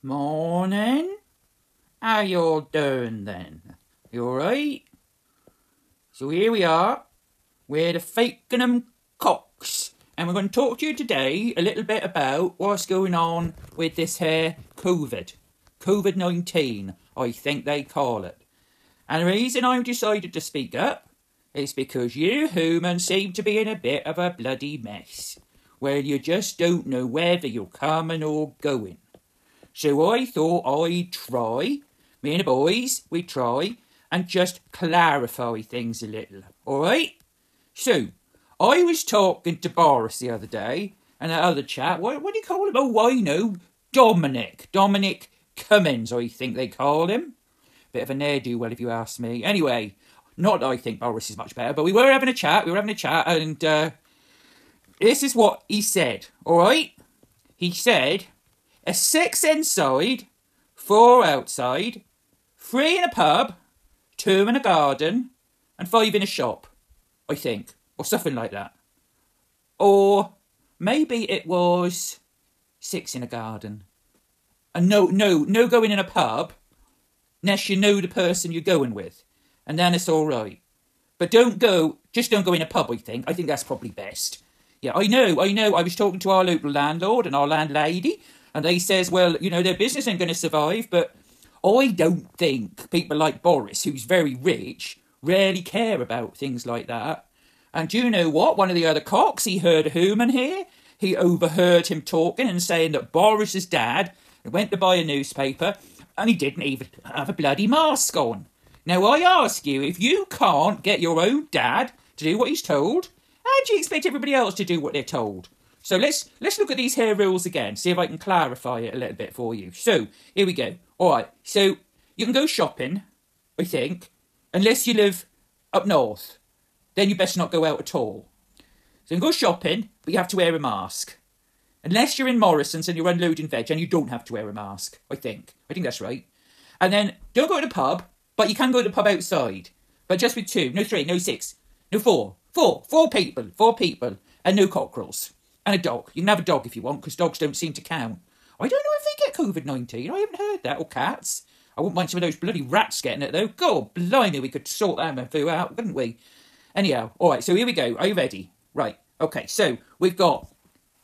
Morning. How you all doing then? You alright? So here we are. We're the Fakenham Cocks. And we're going to talk to you today a little bit about what's going on with this here COVID. COVID-19, I think they call it. And the reason I've decided to speak up is because you humans seem to be in a bit of a bloody mess, where you just don't know whether you're coming or going. So I thought I'd try, me and the boys, we'd try and just clarify things a little, alright? So, I was talking to Boris the other day, and that other chap, what do you call him? Oh, I know, Dominic Cummins, I think they call him. Bit of a ne'er-do-well if you ask me. Anyway, not that I think Boris is much better, but we were having a chat, and this is what he said, alright? He said, a 6 inside, 4 outside, 3 in a pub, 2 in a garden, and 5 in a shop, I think. Or something like that. Or maybe it was 6 in a garden. And no going in a pub, unless you know the person you're going with. And then it's alright. But just don't go in a pub, I think. I think that's probably best. Yeah, I know. I was talking to our local landlord and our landlady, and they says, well, you know, their business ain't going to survive, but I don't think people like Boris, who's very rich, really care about things like that. And do you know what? One of the other cocks, he heard a human here. He overheard him talking and saying that Boris's dad went to buy a newspaper and he didn't even have a bloody mask on. Now, I ask you, if you can't get your own dad to do what he's told, how do you expect everybody else to do what they're told? So let's look at these here rules again, see if I can clarify it a little bit for you. So, here we go. Alright, so you can go shopping, I think, unless you live up north. Then you best not go out at all. So you can go shopping, but you have to wear a mask. Unless you're in Morrison's and you're unloading veg, and you don't have to wear a mask, I think. I think that's right. And then, don't go to the pub, but you can go to the pub outside. But just with 2, no 3, no 6, no 4. 4 people, and no cockerels. And a dog. You can have a dog if you want, because dogs don't seem to count. I don't know if they get COVID-19. I haven't heard that. Or cats. I wouldn't mind some of those bloody rats getting it, though. God, blimey, we could sort that foo out, couldn't we? Anyhow, all right, so here we go. Are you ready? Right, okay, so we've got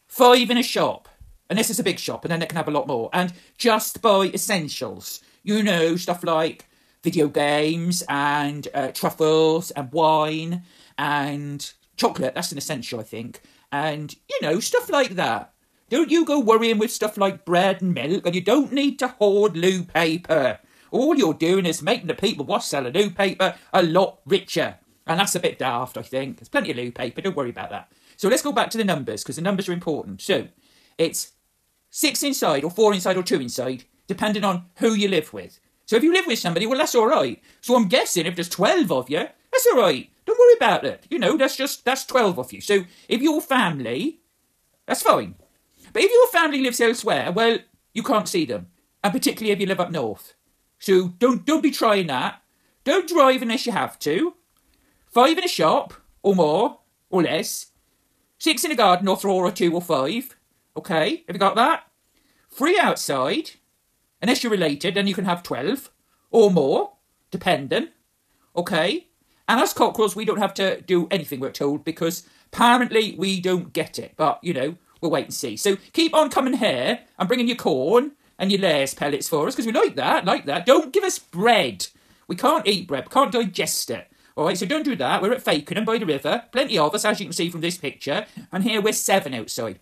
5 in a shop. And this is a big shop, and then they can have a lot more. And just buy essentials. You know, stuff like video games and truffles and wine and chocolate. That's an essential, I think. And, you know, stuff like that. Don't you go worrying with stuff like bread and milk, and you don't need to hoard loo paper. All you're doing is making the people what sell a loo paper a lot richer. And that's a bit daft, I think. There's plenty of loo paper, don't worry about that. So let's go back to the numbers, because the numbers are important. So, it's 6 inside, or 4 inside, or 2 inside, depending on who you live with. So if you live with somebody, well, that's all right. So I'm guessing if there's 12 of you, that's all right. Don't worry about it. You know, that's 12 of you. So if your family, that's fine. But if your family lives elsewhere, well, you can't see them. And particularly if you live up north. So don't be trying that. Don't drive unless you have to. 5 in a shop, or more, or less. 6 in a garden, or 4, or 2, or 5. Okay, have you got that? 3 outside. Unless you're related, then you can have 12. Or more, depending. Okay? And as cockerels, we don't have to do anything we're told, because apparently we don't get it. But, you know, we'll wait and see. So keep on coming here and bringing your corn and your layers pellets for us, because we like that. Don't give us bread. We can't eat bread. We can't digest it. All right, so don't do that. We're at Fakenham by the river. Plenty of us, as you can see from this picture. And here we're 7 outside.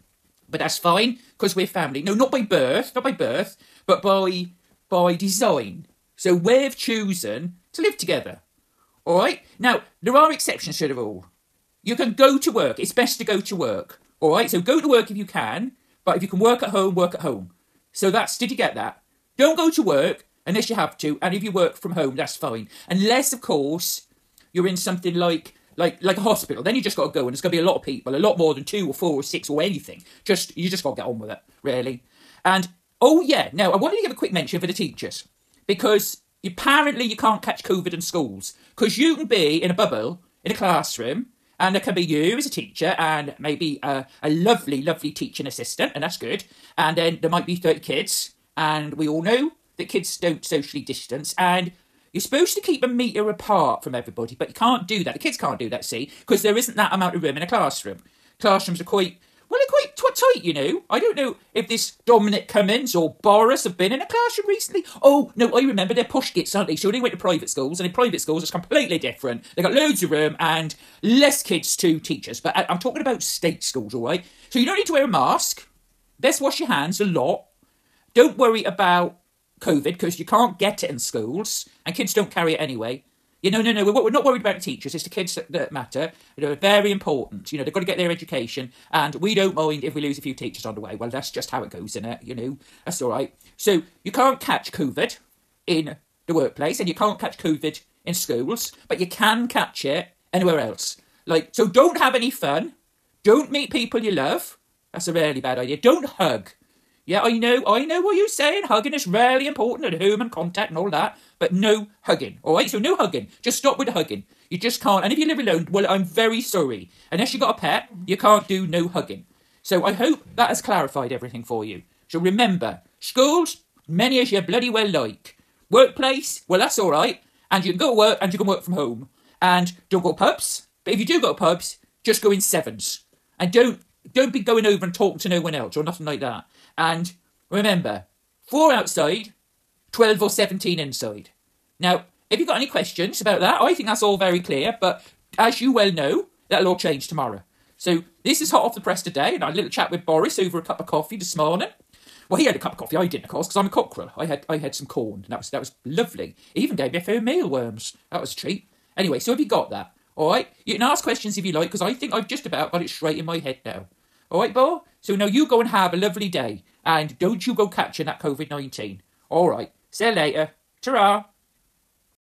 But that's fine, because we're family. No, not by birth, but by design. So we've chosen to live together. All right? Now, there are exceptions to the rule. You can go to work. It's best to go to work. All right? So go to work if you can. But if you can work at home, work at home. So did you get that? Don't go to work unless you have to. And if you work from home, that's fine. Unless, of course, you're in something like a hospital. Then you just got to go, and there's going to be a lot of people. A lot more than 2 or 4 or 6 or anything. You just got to get on with it, really. And, oh yeah, now, I wanted to give a quick mention for the teachers. Because apparently you can't catch COVID in schools. Because you can be in a bubble, in a classroom, and there can be you as a teacher and maybe a lovely, lovely teaching assistant, and that's good. And then there might be 30 kids, And we all know that kids don't socially distance, and you're supposed to keep a metre apart from everybody, but you can't do that. The kids can't do that, see, because there isn't that amount of room in a classroom. Classrooms are quite tight, you know. I don't know if this Dominic Cummins or Boris have been in a classroom recently. Oh, no, I remember they're push kits, aren't they? So they went to private schools, and in private schools it's completely different. They've got loads of room and less kids to teachers. But I'm talking about state schools, all right? So you don't need to wear a mask. Best wash your hands a lot. Don't worry about COVID, because you can't get it in schools, and kids don't carry it anyway. No, we're not worried about the teachers. It's the kids that matter. They're very important. They've got to get their education, and we don't mind if we lose a few teachers on the way. Well, that's just how it goes, isn't it? That's all right. So you can't catch COVID in the workplace, and you can't catch COVID in schools, but you can catch it anywhere else. So don't have any fun. Don't meet people you love. That's a really bad idea. Don't hug. Yeah, I know what you're saying. Hugging is really important, and human contact and all that. But no hugging, all right? So no hugging. Just stop with the hugging. You just can't. And if you live alone, well, I'm very sorry. Unless you've got a pet, you can't do no hugging. So I hope that has clarified everything for you. So remember, schools, many as you bloody well like. Workplace, well, that's all right. And you can go to work, and you can work from home. And don't go to pubs. But if you do go to pubs, just go in sevens. And don't be going over and talking to no one else or nothing like that. And remember, 4 outside, 12 or 17 inside. Now, if you've got any questions about that, I think that's all very clear. But as you well know, that'll all change tomorrow. So this is hot off the press today. And I had a little chat with Boris over a cup of coffee this morning. Well, he had a cup of coffee. I didn't, of course, because I'm a cockerel. I had some corn. And that was lovely. He even gave me a few mealworms. That was a treat. Anyway, so have you got that? All right? You can ask questions if you like, because I think I've just about got it straight in my head now. All right, Bo? So now you go and have a lovely day. And don't you go catching that COVID-19. All right. See you later. Ta-ra.